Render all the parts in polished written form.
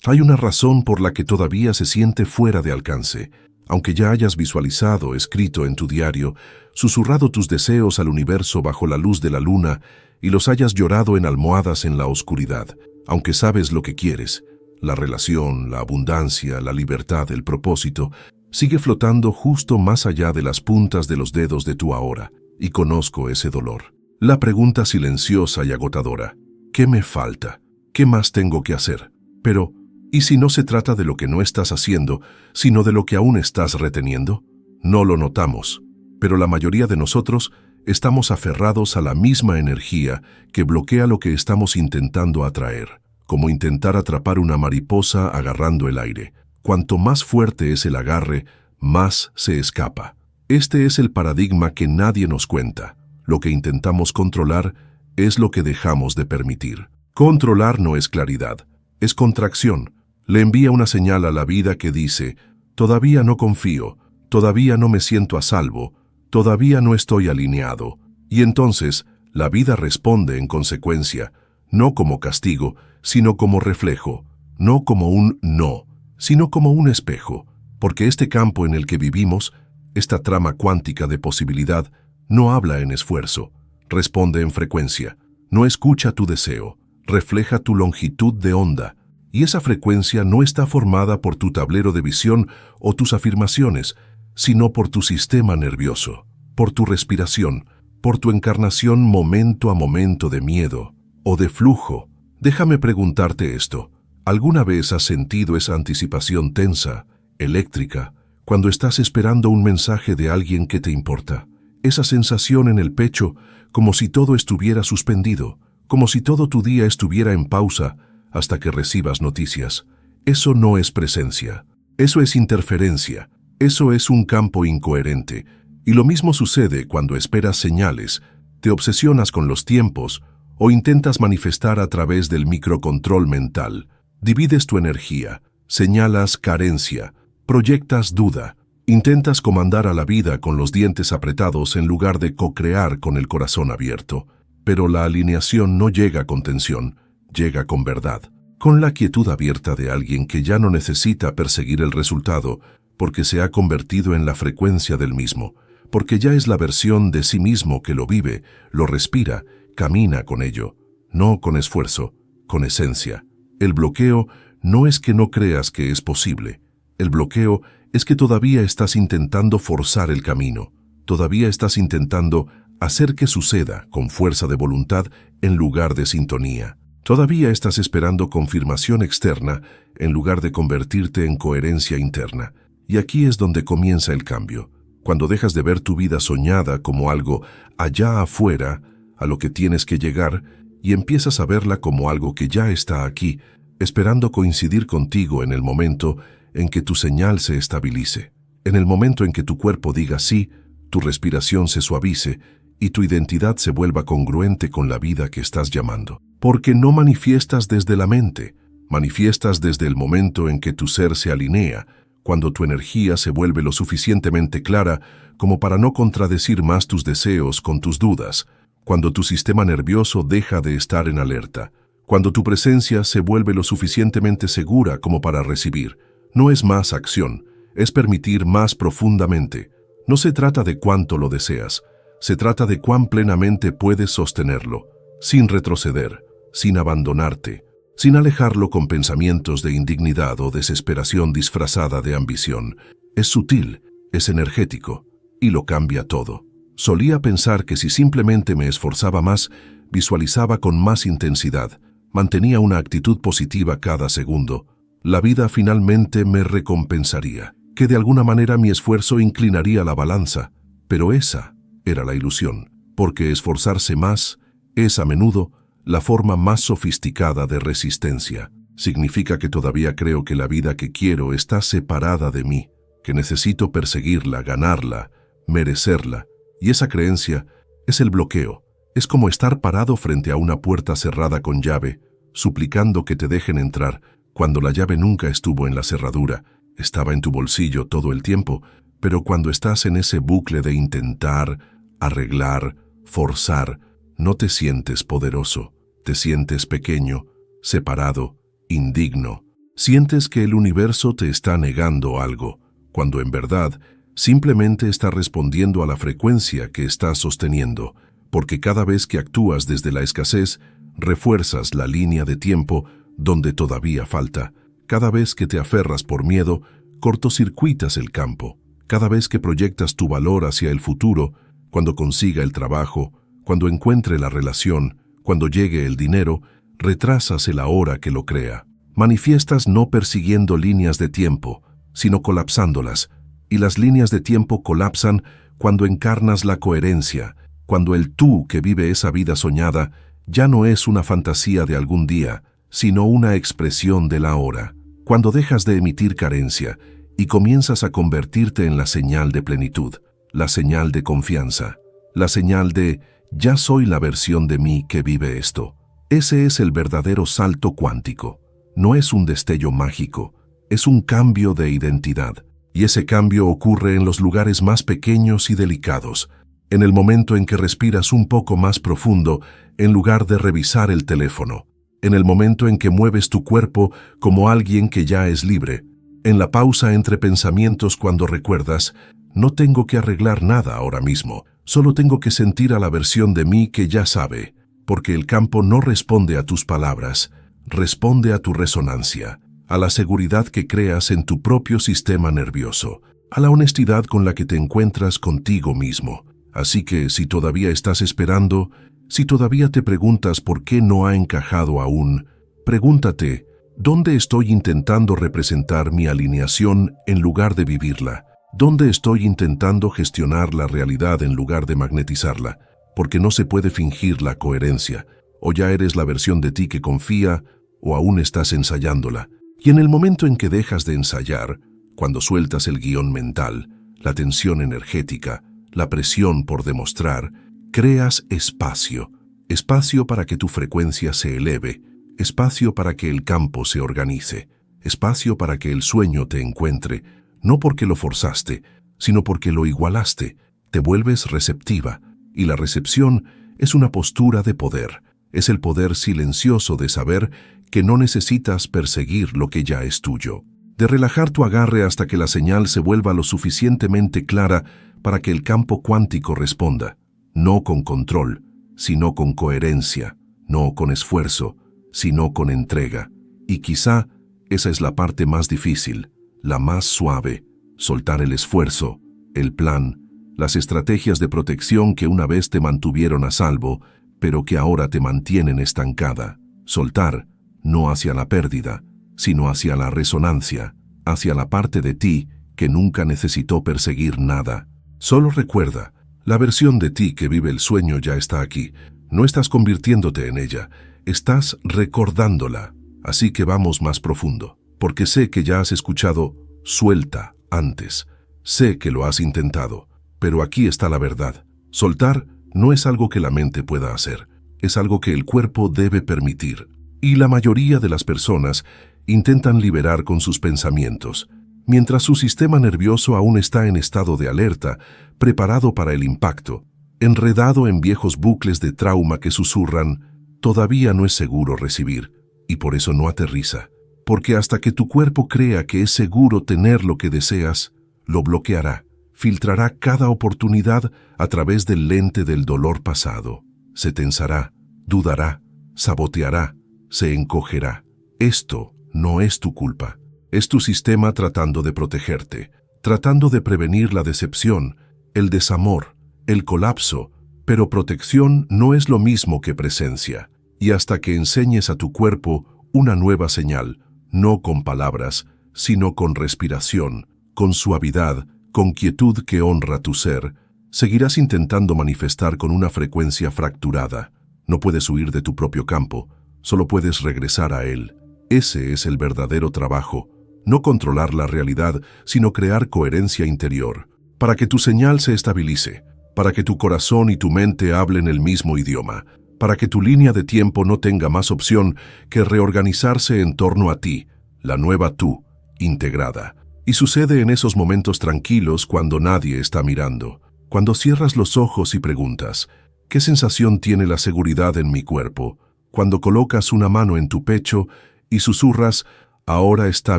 Hay una razón por la que todavía se siente fuera de alcance, aunque ya hayas visualizado, escrito en tu diario, susurrado tus deseos al universo bajo la luz de la luna y los hayas llorado en almohadas en la oscuridad, aunque sabes lo que quieres. La relación, la abundancia, la libertad, el propósito, sigue flotando justo más allá de las puntas de los dedos de tu ahora, y conozco ese dolor. La pregunta silenciosa y agotadora: ¿qué me falta? ¿Qué más tengo que hacer? Pero, ¿y si no se trata de lo que no estás haciendo, sino de lo que aún estás reteniendo? No lo notamos, pero la mayoría de nosotros estamos aferrados a la misma energía que bloquea lo que estamos intentando atraer, como intentar atrapar una mariposa agarrando el aire. Cuanto más fuerte es el agarre, más se escapa. Este es el paradigma que nadie nos cuenta. Lo que intentamos controlar es lo que dejamos de permitir. Controlar no es claridad, es contracción. Le envía una señal a la vida que dice: todavía no confío, todavía no me siento a salvo, todavía no estoy alineado. Y entonces, la vida responde en consecuencia, no como castigo, sino como reflejo, no como un no, sino como un espejo, porque este campo en el que vivimos, esta trama cuántica de posibilidad, no habla en esfuerzo, responde en frecuencia, no escucha tu deseo, refleja tu longitud de onda, y esa frecuencia no está formada por tu tablero de visión o tus afirmaciones, sino por tu sistema nervioso, por tu respiración, por tu encarnación momento a momento de miedo o de flujo. Déjame preguntarte esto: ¿alguna vez has sentido esa anticipación tensa, eléctrica, cuando estás esperando un mensaje de alguien que te importa? Esa sensación en el pecho, como si todo estuviera suspendido, como si todo tu día estuviera en pausa hasta que recibas noticias. Eso no es presencia, eso es interferencia, eso es un campo incoherente. Y lo mismo sucede cuando esperas señales, te obsesionas con los tiempos o intentas manifestar a través del microcontrol mental. Divides tu energía, señalas carencia, proyectas duda, intentas comandar a la vida con los dientes apretados en lugar de co-crear con el corazón abierto. Pero la alineación no llega con tensión, llega con verdad, con la quietud abierta de alguien que ya no necesita perseguir el resultado, porque se ha convertido en la frecuencia del mismo, porque ya es la versión de sí mismo que lo vive, lo respira, camina con ello, no con esfuerzo, con esencia. El bloqueo no es que no creas que es posible, el bloqueo es que todavía estás intentando forzar el camino, todavía estás intentando hacer que suceda con fuerza de voluntad en lugar de sintonía. Todavía estás esperando confirmación externa en lugar de convertirte en coherencia interna. Y aquí es donde comienza el cambio, cuando dejas de ver tu vida soñada como algo allá afuera, a lo que tienes que llegar, y empiezas a verla como algo que ya está aquí, esperando coincidir contigo en el momento en que tu señal se estabilice, en el momento en que tu cuerpo diga sí, tu respiración se suavice y tu identidad se vuelva congruente con la vida que estás llamando. Porque no manifiestas desde la mente, manifiestas desde el momento en que tu ser se alinea, cuando tu energía se vuelve lo suficientemente clara como para no contradecir más tus deseos con tus dudas, cuando tu sistema nervioso deja de estar en alerta, cuando tu presencia se vuelve lo suficientemente segura como para recibir. No es más acción, es permitir más profundamente. No se trata de cuánto lo deseas, se trata de cuán plenamente puedes sostenerlo, sin retroceder, sin abandonarte, sin alejarlo con pensamientos de indignidad o desesperación disfrazada de ambición. Es sutil, es energético, y lo cambia todo. Solía pensar que si simplemente me esforzaba más, visualizaba con más intensidad, mantenía una actitud positiva cada segundo, la vida finalmente me recompensaría, que de alguna manera mi esfuerzo inclinaría la balanza, pero esa era la ilusión, porque esforzarse más es a menudo la forma más sofisticada de resistencia. Significa que todavía creo que la vida que quiero está separada de mí, que necesito perseguirla, ganarla, merecerla, y esa creencia es el bloqueo. Es como estar parado frente a una puerta cerrada con llave, suplicando que te dejen entrar, cuando la llave nunca estuvo en la cerradura, estaba en tu bolsillo todo el tiempo, pero cuando estás en ese bucle de intentar, arreglar, forzar, no te sientes poderoso, te sientes pequeño, separado, indigno. Sientes que el universo te está negando algo, cuando en verdad simplemente está respondiendo a la frecuencia que estás sosteniendo, porque cada vez que actúas desde la escasez, refuerzas la línea de tiempo donde todavía falta. Cada vez que te aferras por miedo, cortocircuitas el campo. Cada vez que proyectas tu valor hacia el futuro, cuando consiga el trabajo, cuando encuentre la relación, cuando llegue el dinero, retrasas el ahora que lo crea. Manifiestas no persiguiendo líneas de tiempo, sino colapsándolas, y las líneas de tiempo colapsan cuando encarnas la coherencia, cuando el tú que vive esa vida soñada ya no es una fantasía de algún día, sino una expresión del ahora, cuando dejas de emitir carencia y comienzas a convertirte en la señal de plenitud, la señal de confianza, la señal de ya soy la versión de mí que vive esto. Ese es el verdadero salto cuántico. No es un destello mágico, es un cambio de identidad. Y ese cambio ocurre en los lugares más pequeños y delicados, en el momento en que respiras un poco más profundo en lugar de revisar el teléfono, en el momento en que mueves tu cuerpo como alguien que ya es libre, en la pausa entre pensamientos cuando recuerdas, no tengo que arreglar nada ahora mismo, solo tengo que sentir a la versión de mí que ya sabe, porque el campo no responde a tus palabras, responde a tu resonancia, a la seguridad que creas en tu propio sistema nervioso, a la honestidad con la que te encuentras contigo mismo. Así que si todavía estás esperando, si todavía te preguntas por qué no ha encajado aún, pregúntate, ¿dónde estoy intentando representar mi alineación en lugar de vivirla? ¿Dónde estoy intentando gestionar la realidad en lugar de magnetizarla? Porque no se puede fingir la coherencia. O ya eres la versión de ti que confía, o aún estás ensayándola. Y en el momento en que dejas de ensayar, cuando sueltas el guión mental, la tensión energética, la presión por demostrar, creas espacio. Espacio para que tu frecuencia se eleve, espacio para que el campo se organice, espacio para que el sueño te encuentre, no porque lo forzaste, sino porque lo igualaste, te vuelves receptiva, y la recepción es una postura de poder, es el poder silencioso de saber que no necesitas perseguir lo que ya es tuyo, de relajar tu agarre hasta que la señal se vuelva lo suficientemente clara para que el campo cuántico responda, no con control, sino con coherencia, no con esfuerzo, sino con entrega. Y quizá esa es la parte más difícil, la más suave, soltar el esfuerzo, el plan, las estrategias de protección que una vez te mantuvieron a salvo, pero que ahora te mantienen estancada. Soltar, no hacia la pérdida, sino hacia la resonancia, hacia la parte de ti que nunca necesitó perseguir nada. Solo recuerda, la versión de ti que vive el sueño ya está aquí. No estás convirtiéndote en ella, estás recordándola. Así que vamos más profundo, porque sé que ya has escuchado suelta antes. Sé que lo has intentado, pero aquí está la verdad. Soltar no es algo que la mente pueda hacer, es algo que el cuerpo debe permitir. Y la mayoría de las personas intentan liberar con sus pensamientos, mientras su sistema nervioso aún está en estado de alerta, preparado para el impacto, enredado en viejos bucles de trauma que susurran, todavía no es seguro recibir, y por eso no aterriza. Porque hasta que tu cuerpo crea que es seguro tener lo que deseas, lo bloqueará, filtrará cada oportunidad a través del lente del dolor pasado. Se tensará, dudará, saboteará, se encogerá. Esto no es tu culpa. Es tu sistema tratando de protegerte, tratando de prevenir la decepción, el desamor, el colapso, pero protección no es lo mismo que presencia. Y hasta que enseñes a tu cuerpo una nueva señal, no con palabras, sino con respiración, con suavidad, con quietud que honra tu ser, seguirás intentando manifestar con una frecuencia fracturada. No puedes huir de tu propio campo, solo puedes regresar a él. Ese es el verdadero trabajo, no controlar la realidad, sino crear coherencia interior, para que tu señal se estabilice, para que tu corazón y tu mente hablen el mismo idioma, para que tu línea de tiempo no tenga más opción que reorganizarse en torno a ti, la nueva tú, integrada. Y sucede en esos momentos tranquilos cuando nadie está mirando, cuando cierras los ojos y preguntas, ¿qué sensación tiene la seguridad en mi cuerpo? Cuando colocas una mano en tu pecho y susurras, Ahora está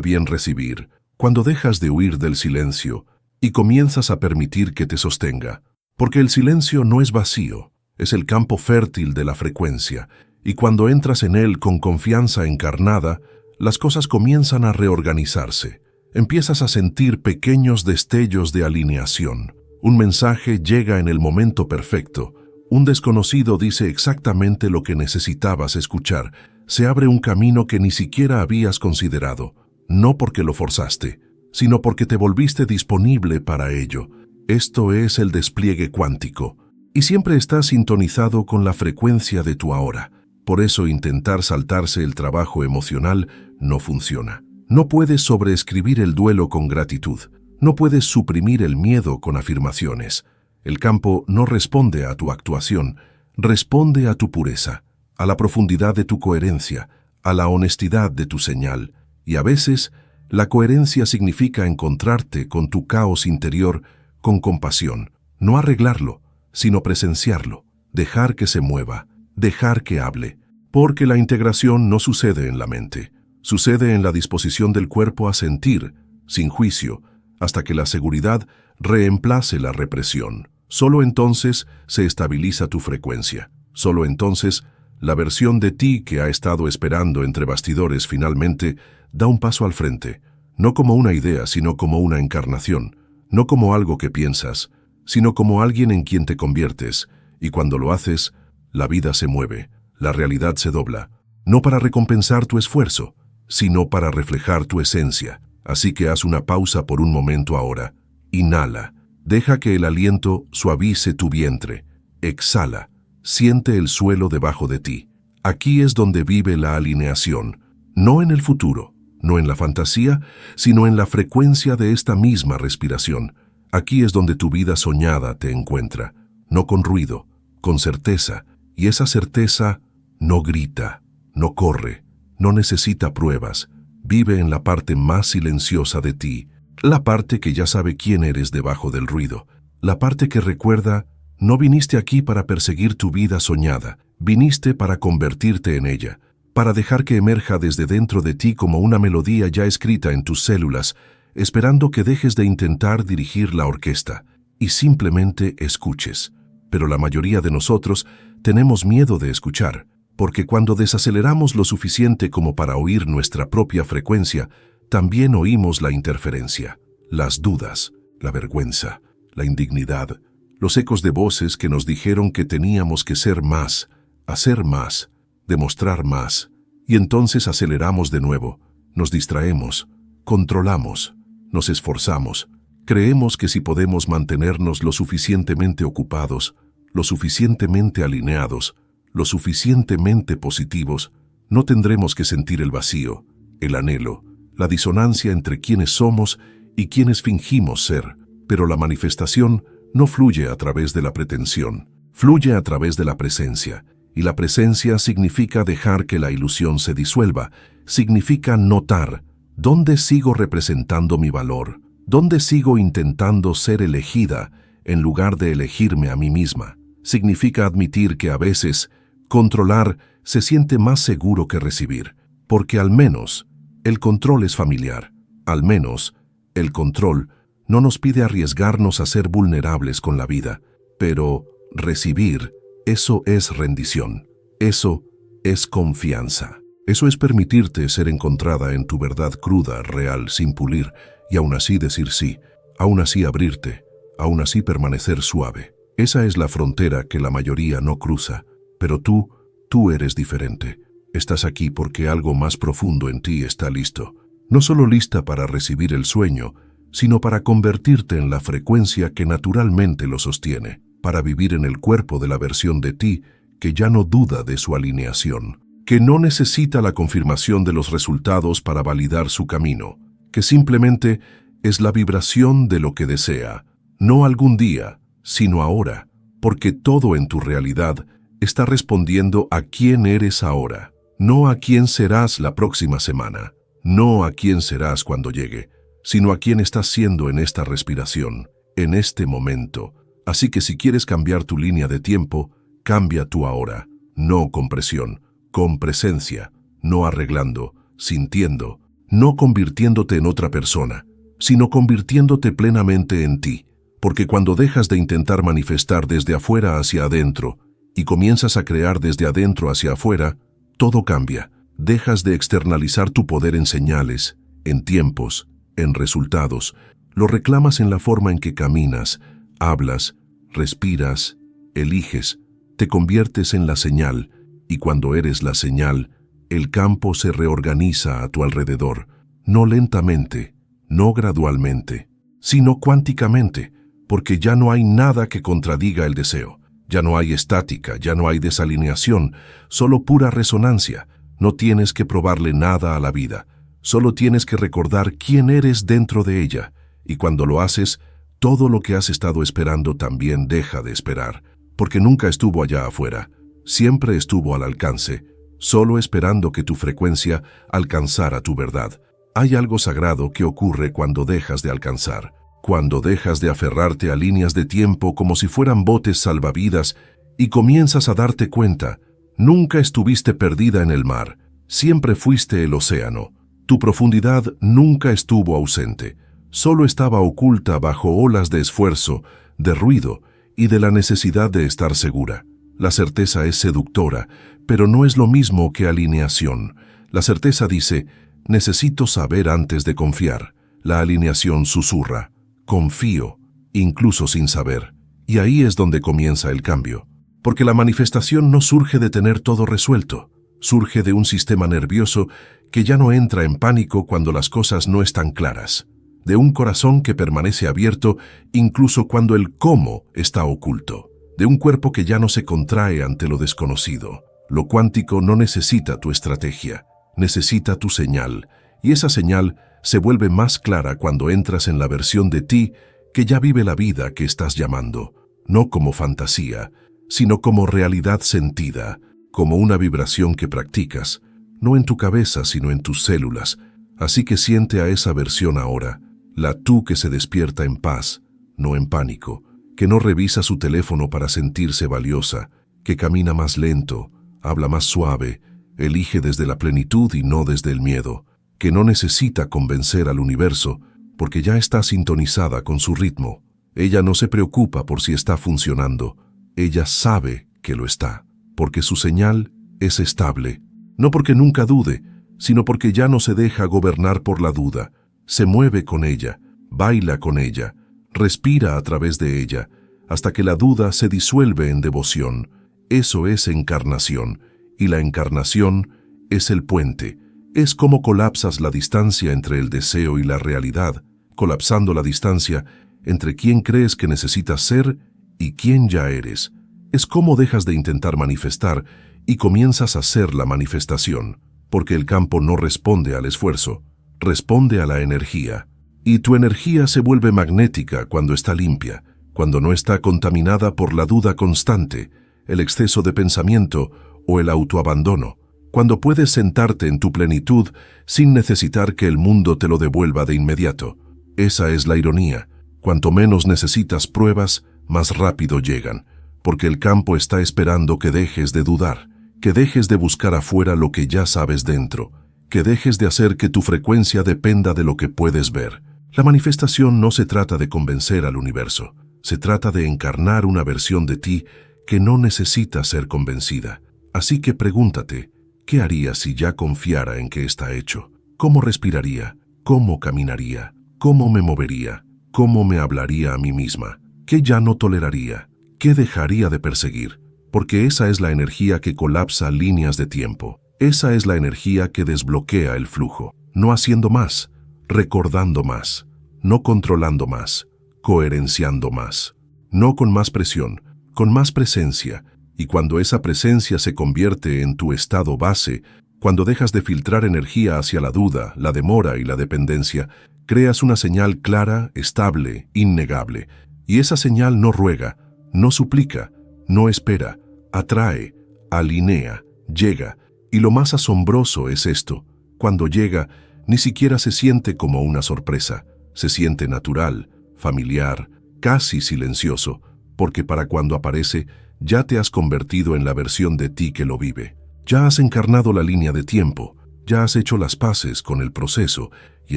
bien recibir, cuando dejas de huir del silencio y comienzas a permitir que te sostenga. Porque el silencio no es vacío, es el campo fértil de la frecuencia, y cuando entras en él con confianza encarnada, las cosas comienzan a reorganizarse. Empiezas a sentir pequeños destellos de alineación. Un mensaje llega en el momento perfecto. Un desconocido dice exactamente lo que necesitabas escuchar. Se abre un camino que ni siquiera habías considerado, no porque lo forzaste, sino porque te volviste disponible para ello. Esto es el despliegue cuántico, y siempre estás sintonizado con la frecuencia de tu ahora. Por eso intentar saltarse el trabajo emocional no funciona. No puedes sobreescribir el duelo con gratitud. No puedes suprimir el miedo con afirmaciones. El campo no responde a tu actuación, responde a tu pureza, a la profundidad de tu coherencia, a la honestidad de tu señal. Y a veces, la coherencia significa encontrarte con tu caos interior con compasión, no arreglarlo, sino presenciarlo, dejar que se mueva, dejar que hable, porque la integración no sucede en la mente, sucede en la disposición del cuerpo a sentir, sin juicio, hasta que la seguridad reemplace la represión. Solo entonces se estabiliza tu frecuencia. Solo entonces la versión de ti que ha estado esperando entre bastidores finalmente da un paso al frente, no como una idea, sino como una encarnación, no como algo que piensas, sino como alguien en quien te conviertes, y cuando lo haces, la vida se mueve, la realidad se dobla, no para recompensar tu esfuerzo, sino para reflejar tu esencia. Así que haz una pausa por un momento ahora. Inhala, deja que el aliento suavice tu vientre. Exhala, siente el suelo debajo de ti. Aquí es donde vive la alineación, no en el futuro, no en la fantasía, sino en la frecuencia de esta misma respiración. Aquí es donde tu vida soñada te encuentra, no con ruido, con certeza, y esa certeza no grita, no corre, no necesita pruebas. Vive en la parte más silenciosa de ti, la parte que ya sabe quién eres debajo del ruido, la parte que recuerda, no viniste aquí para perseguir tu vida soñada, viniste para convertirte en ella, para dejar que emerja desde dentro de ti como una melodía ya escrita en tus células, esperando que dejes de intentar dirigir la orquesta y simplemente escuches. Pero la mayoría de nosotros tenemos miedo de escuchar, porque cuando desaceleramos lo suficiente como para oír nuestra propia frecuencia, también oímos la interferencia, las dudas, la vergüenza, la indignidad, los ecos de voces que nos dijeron que teníamos que ser más, hacer más, demostrar más, y entonces aceleramos de nuevo, nos distraemos, controlamos, nos esforzamos, creemos que si podemos mantenernos lo suficientemente ocupados, lo suficientemente alineados, lo suficientemente positivos, no tendremos que sentir el vacío, el anhelo, la disonancia entre quienes somos y quienes fingimos ser. Pero la manifestación no fluye a través de la pretensión, fluye a través de la presencia. Y la presencia significa dejar que la ilusión se disuelva, significa notar dónde sigo representando mi valor, dónde sigo intentando ser elegida en lugar de elegirme a mí misma. Significa admitir que a veces controlar se siente más seguro que recibir, porque al menos el control es familiar, al menos el control no nos pide arriesgarnos a ser vulnerables con la vida, pero recibir, eso es rendición, eso es confianza, eso es permitirte ser encontrada en tu verdad cruda, real, sin pulir, y aún así decir sí, aún así abrirte, aún así permanecer suave. Esa es la frontera que la mayoría no cruza. Pero tú eres diferente. Estás aquí porque algo más profundo en ti está listo. No solo lista para recibir el sueño, sino para convertirte en la frecuencia que naturalmente lo sostiene, para vivir en el cuerpo de la versión de ti que ya no duda de su alineación, que no necesita la confirmación de los resultados para validar su camino, que simplemente es la vibración de lo que desea, no algún día, sino ahora, porque todo en tu realidad está respondiendo a quién eres ahora, no a quién serás la próxima semana, no a quién serás cuando llegue, sino a quién estás siendo en esta respiración, en este momento. Así que si quieres cambiar tu línea de tiempo, cambia tu ahora, no con presión, con presencia, no arreglando, sintiendo, no convirtiéndote en otra persona, sino convirtiéndote plenamente en ti, porque cuando dejas de intentar manifestar desde afuera hacia adentro y comienzas a crear desde adentro hacia afuera, todo cambia. Dejas de externalizar tu poder en señales, en tiempos, en resultados. Lo reclamas en la forma en que caminas, hablas, respiras, eliges. Te conviertes en la señal, y cuando eres la señal, el campo se reorganiza a tu alrededor, no lentamente, no gradualmente, sino cuánticamente, porque ya no hay nada que contradiga el deseo. Ya no hay estática, ya no hay desalineación, solo pura resonancia. No tienes que probarle nada a la vida, solo tienes que recordar quién eres dentro de ella, y cuando lo haces, todo lo que has estado esperando también deja de esperar, porque nunca estuvo allá afuera, siempre estuvo al alcance, solo esperando que tu frecuencia alcanzara tu verdad. Hay algo sagrado que ocurre cuando dejas de alcanzar, cuando dejas de aferrarte a líneas de tiempo como si fueran botes salvavidas y comienzas a darte cuenta. Nunca estuviste perdida en el mar, siempre fuiste el océano. Tu profundidad nunca estuvo ausente, solo estaba oculta bajo olas de esfuerzo, de ruido y de la necesidad de estar segura. La certeza es seductora, pero no es lo mismo que alineación. La certeza dice, necesito saber antes de confiar. La alineación susurra, confío, incluso sin saber. Y ahí es donde comienza el cambio. Porque la manifestación no surge de tener todo resuelto, surge de un sistema nervioso que ya no entra en pánico cuando las cosas no están claras, de un corazón que permanece abierto incluso cuando el cómo está oculto, de un cuerpo que ya no se contrae ante lo desconocido. Lo cuántico no necesita tu estrategia, necesita tu señal, y esa señal se vuelve más clara cuando entras en la versión de ti que ya vive la vida que estás llamando, no como fantasía, sino como realidad sentida, como una vibración que practicas, no en tu cabeza sino en tus células. Así que siente a esa versión ahora, la tú que se despierta en paz, no en pánico, que no revisa su teléfono para sentirse valiosa, que camina más lento, habla más suave, elige desde la plenitud y no desde el miedo, que no necesita convencer al universo porque ya está sintonizada con su ritmo. Ella no se preocupa por si está funcionando, ella sabe que lo está, porque su señal es estable, no porque nunca dude, sino porque ya no se deja gobernar por la duda, se mueve con ella, baila con ella, respira a través de ella, hasta que la duda se disuelve en devoción. Eso es encarnación, y la encarnación es el puente. Es como colapsas la distancia entre el deseo y la realidad, colapsando la distancia entre quién crees que necesitas ser y quién ya eres. Es como dejas de intentar manifestar y comienzas a ser la manifestación, porque el campo no responde al esfuerzo, responde a la energía. Y tu energía se vuelve magnética cuando está limpia, cuando no está contaminada por la duda constante, el exceso de pensamiento o el autoabandono, cuando puedes sentarte en tu plenitud sin necesitar que el mundo te lo devuelva de inmediato. Esa es la ironía. Cuanto menos necesitas pruebas, más rápido llegan, porque el campo está esperando que dejes de dudar, que dejes de buscar afuera lo que ya sabes dentro, que dejes de hacer que tu frecuencia dependa de lo que puedes ver. La manifestación no se trata de convencer al universo, se trata de encarnar una versión de ti que no necesita ser convencida. Así que pregúntate, ¿qué haría si ya confiara en que está hecho? ¿Cómo respiraría? ¿Cómo caminaría? ¿Cómo me movería? ¿Cómo me hablaría a mí misma? ¿Qué ya no toleraría? ¿Qué dejaría de perseguir? Porque esa es la energía que colapsa líneas de tiempo. Esa es la energía que desbloquea el flujo. No haciendo más, recordando más, no controlando más, coherenciando más. No con más presión, con más presencia. Y cuando esa presencia se convierte en tu estado base, cuando dejas de filtrar energía hacia la duda, la demora y la dependencia, creas una señal clara, estable, innegable. Y esa señal no ruega, no suplica, no espera, atrae, alinea, llega. Y lo más asombroso es esto: cuando llega, ni siquiera se siente como una sorpresa, se siente natural, familiar, casi silencioso, porque para cuando aparece, ya te has convertido en la versión de ti que lo vive. Ya has encarnado la línea de tiempo, ya has hecho las paces con el proceso y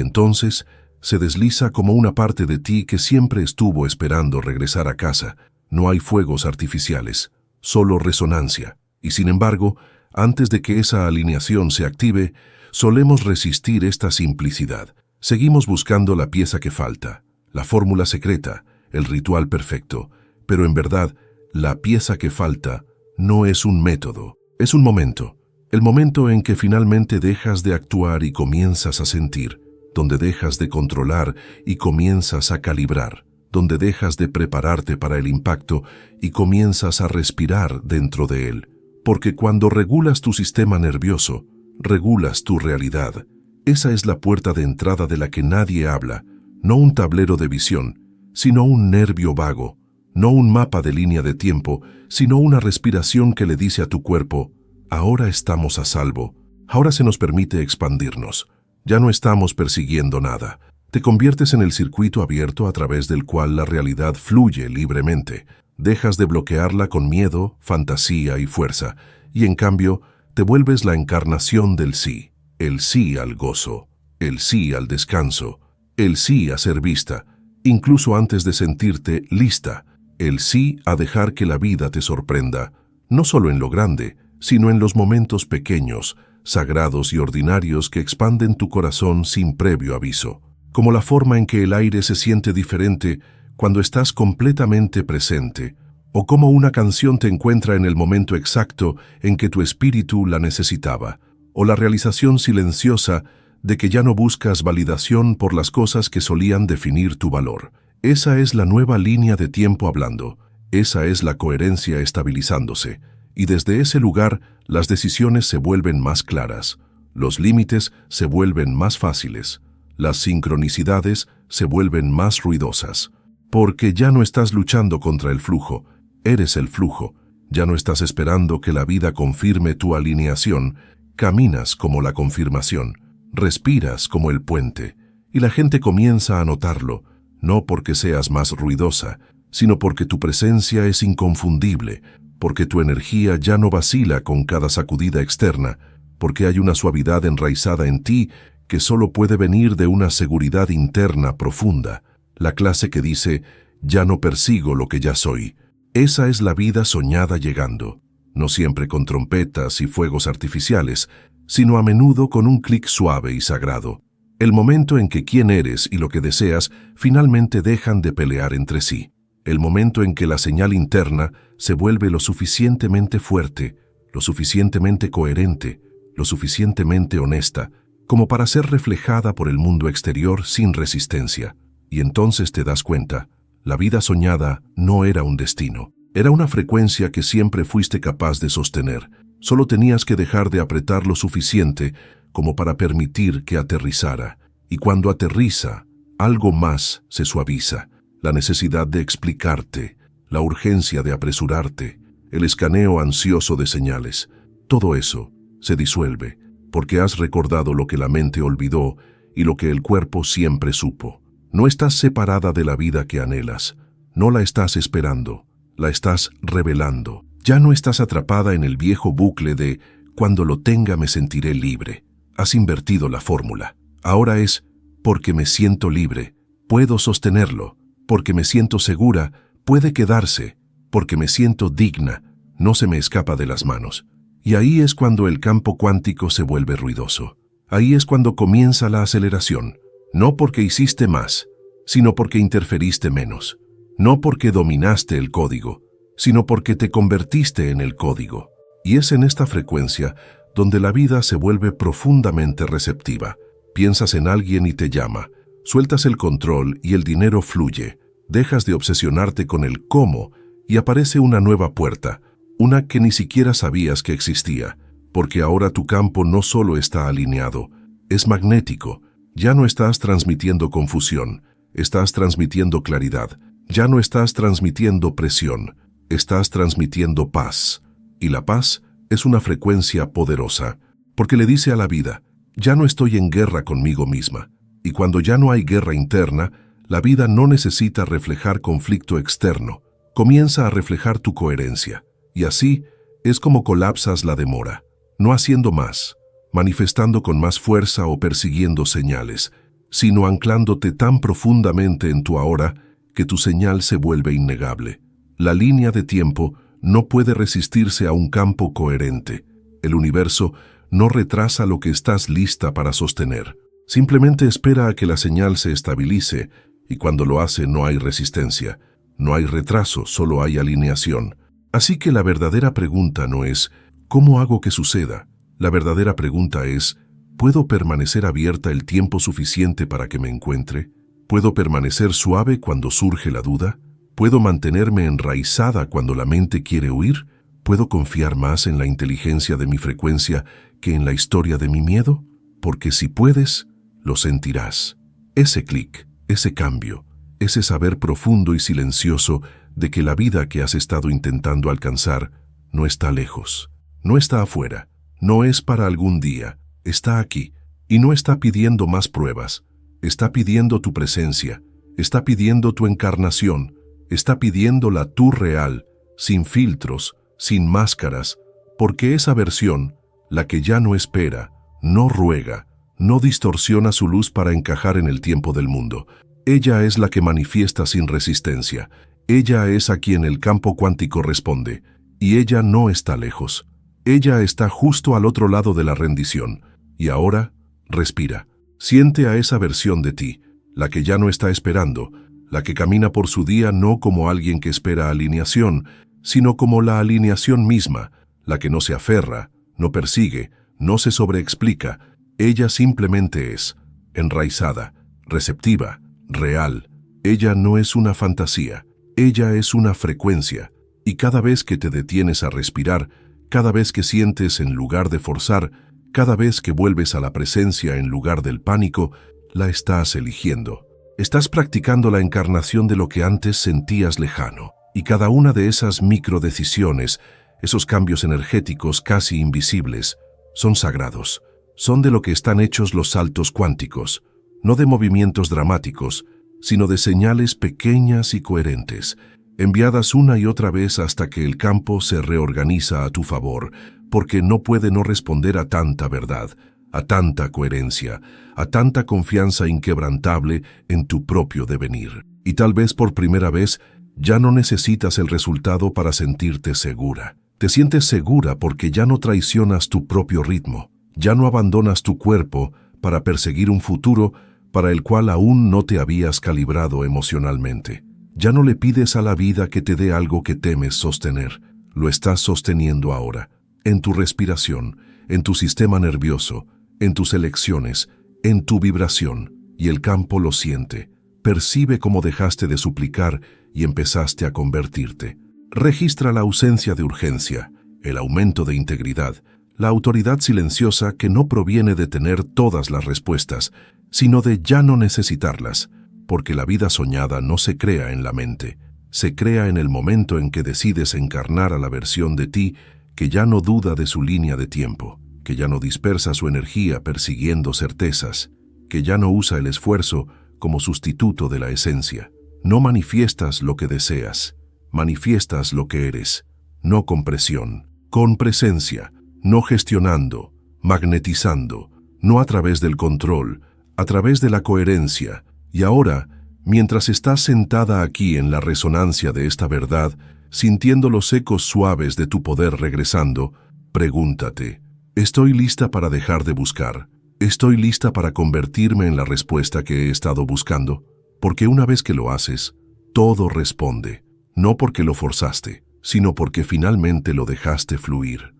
entonces se desliza como una parte de ti que siempre estuvo esperando regresar a casa. No hay fuegos artificiales, solo resonancia. Y sin embargo, antes de que esa alineación se active, solemos resistir esta simplicidad. Seguimos buscando la pieza que falta, la fórmula secreta, el ritual perfecto. Pero en verdad, la pieza que falta no es un método, es un momento. El momento en que finalmente dejas de actuar y comienzas a sentir, donde dejas de controlar y comienzas a calibrar, donde dejas de prepararte para el impacto y comienzas a respirar dentro de él. Porque cuando regulas tu sistema nervioso, regulas tu realidad. Esa es la puerta de entrada de la que nadie habla, no un tablero de visión, sino un nervio vago, no un mapa de línea de tiempo, sino una respiración que le dice a tu cuerpo: ahora estamos a salvo, ahora se nos permite expandirnos, ya no estamos persiguiendo nada. Te conviertes en el circuito abierto a través del cual la realidad fluye libremente. Dejas de bloquearla con miedo, fantasía y fuerza, y en cambio te vuelves la encarnación del sí, el sí al gozo, el sí al descanso, el sí a ser vista, incluso antes de sentirte lista, el sí a dejar que la vida te sorprenda, no solo en lo grande, sino en los momentos pequeños, sagrados y ordinarios que expanden tu corazón sin previo aviso, como la forma en que el aire se siente diferente cuando estás completamente presente, o como una canción te encuentra en el momento exacto en que tu espíritu la necesitaba, o la realización silenciosa de que ya no buscas validación por las cosas que solían definir tu valor. Esa es la nueva línea de tiempo hablando, esa es la coherencia estabilizándose, y desde ese lugar las decisiones se vuelven más claras, los límites se vuelven más fáciles, las sincronicidades se vuelven más ruidosas, porque ya no estás luchando contra el flujo, eres el flujo, ya no estás esperando que la vida confirme tu alineación, caminas como la confirmación, respiras como el puente, y la gente comienza a notarlo, no porque seas más ruidosa, sino porque tu presencia es inconfundible, porque tu energía ya no vacila con cada sacudida externa, porque hay una suavidad enraizada en ti que solo puede venir de una seguridad interna profunda, la clase que dice: ya no persigo lo que ya soy. Esa es la vida soñada llegando, no siempre con trompetas y fuegos artificiales, sino a menudo con un clic suave y sagrado. El momento en que quién eres y lo que deseas finalmente dejan de pelear entre sí. El momento en que la señal interna se vuelve lo suficientemente fuerte, lo suficientemente coherente, lo suficientemente honesta, como para ser reflejada por el mundo exterior sin resistencia. Y entonces te das cuenta, la vida soñada no era un destino, era una frecuencia que siempre fuiste capaz de sostener. Solo tenías que dejar de apretar lo suficiente como para permitir que aterrizara. Y cuando aterriza, algo más se suaviza. La necesidad de explicarte, la urgencia de apresurarte, el escaneo ansioso de señales. Todo eso se disuelve porque has recordado lo que la mente olvidó y lo que el cuerpo siempre supo. No estás separada de la vida que anhelas, no la estás esperando, la estás revelando. Ya no estás atrapada en el viejo bucle de «cuando lo tenga me sentiré libre». Has invertido la fórmula. Ahora es «porque me siento libre, puedo sostenerlo, porque me siento segura, puede quedarse, porque me siento digna, no se me escapa de las manos». Y ahí es cuando el campo cuántico se vuelve ruidoso. Ahí es cuando comienza la aceleración. No porque hiciste más, sino porque interferiste menos. No porque dominaste el código, sino porque te convertiste en el código. Y es en esta frecuencia donde la vida se vuelve profundamente receptiva. Piensas en alguien y te llama. Sueltas el control y el dinero fluye. Dejas de obsesionarte con el cómo y aparece una nueva puerta, una que ni siquiera sabías que existía, porque ahora tu campo no solo está alineado, es magnético. Ya no estás transmitiendo confusión, estás transmitiendo claridad. Ya no estás transmitiendo presión, estás transmitiendo paz. Y la paz es una frecuencia poderosa, porque le dice a la vida: ya no estoy en guerra conmigo misma. Y cuando ya no hay guerra interna, la vida no necesita reflejar conflicto externo, comienza a reflejar tu coherencia. Y así es como colapsas la demora, no haciendo más, manifestando con más fuerza o persiguiendo señales, sino anclándote tan profundamente en tu ahora que tu señal se vuelve innegable. La línea de tiempo no puede resistirse a un campo coherente. El universo no retrasa lo que estás lista para sostener. Simplemente espera a que la señal se estabilice, y cuando lo hace no hay resistencia. No hay retraso, solo hay alineación. Así que la verdadera pregunta no es ¿cómo hago que suceda? La verdadera pregunta es ¿puedo permanecer abierta el tiempo suficiente para que me encuentre? ¿Puedo permanecer suave cuando surge la duda? ¿Puedo mantenerme enraizada cuando la mente quiere huir? ¿Puedo confiar más en la inteligencia de mi frecuencia que en la historia de mi miedo? Porque si puedes, lo sentirás. Ese clic, ese cambio, ese saber profundo y silencioso de que la vida que has estado intentando alcanzar no está lejos, no está afuera, no es para algún día, está aquí, y no está pidiendo más pruebas, está pidiendo tu presencia, está pidiendo tu encarnación, está pidiendo la tú real, sin filtros, sin máscaras, porque esa versión, la que ya no espera, no ruega, no distorsiona su luz para encajar en el tiempo del mundo. Ella es la que manifiesta sin resistencia, ella es a quien el campo cuántico responde, y ella no está lejos. Ella está justo al otro lado de la rendición, y ahora, respira. Siente a esa versión de ti, la que ya no está esperando, la que camina por su día no como alguien que espera alineación, sino como la alineación misma, la que no se aferra, no persigue, no se sobreexplica. Ella simplemente es, enraizada, receptiva, real. Ella no es una fantasía, ella es una frecuencia, y cada vez que te detienes a respirar, cada vez que sientes en lugar de forzar, cada vez que vuelves a la presencia en lugar del pánico, la estás eligiendo. Estás practicando la encarnación de lo que antes sentías lejano, y cada una de esas microdecisiones, esos cambios energéticos casi invisibles, son sagrados. Son de lo que están hechos los saltos cuánticos, no de movimientos dramáticos, sino de señales pequeñas y coherentes, enviadas una y otra vez hasta que el campo se reorganiza a tu favor, porque no puede no responder a tanta verdad, a tanta coherencia, a tanta confianza inquebrantable en tu propio devenir. Y tal vez por primera vez ya no necesitas el resultado para sentirte segura. Te sientes segura porque ya no traicionas tu propio ritmo, ya no abandonas tu cuerpo para perseguir un futuro para el cual aún no te habías calibrado emocionalmente. Ya no le pides a la vida que te dé algo que temes sostener. Lo estás sosteniendo ahora, en tu respiración, en tu sistema nervioso, en tus elecciones, en tu vibración, y el campo lo siente. Percibe cómo dejaste de suplicar y empezaste a convertirte. Registra la ausencia de urgencia, el aumento de integridad, la autoridad silenciosa que no proviene de tener todas las respuestas, sino de ya no necesitarlas, porque la vida soñada no se crea en la mente, se crea en el momento en que decides encarnar a la versión de ti que ya no duda de su línea de tiempo, que ya no dispersa su energía persiguiendo certezas, que ya no usa el esfuerzo como sustituto de la esencia. No manifiestas lo que deseas, manifiestas lo que eres, no con presión, con presencia, no gestionando, magnetizando, no a través del control, a través de la coherencia. Y ahora, mientras estás sentada aquí en la resonancia de esta verdad, sintiendo los ecos suaves de tu poder regresando, pregúntate, ¿estoy lista para dejar de buscar? ¿Estoy lista para convertirme en la respuesta que he estado buscando? Porque una vez que lo haces, todo responde, no porque lo forzaste, sino porque finalmente lo dejaste fluir.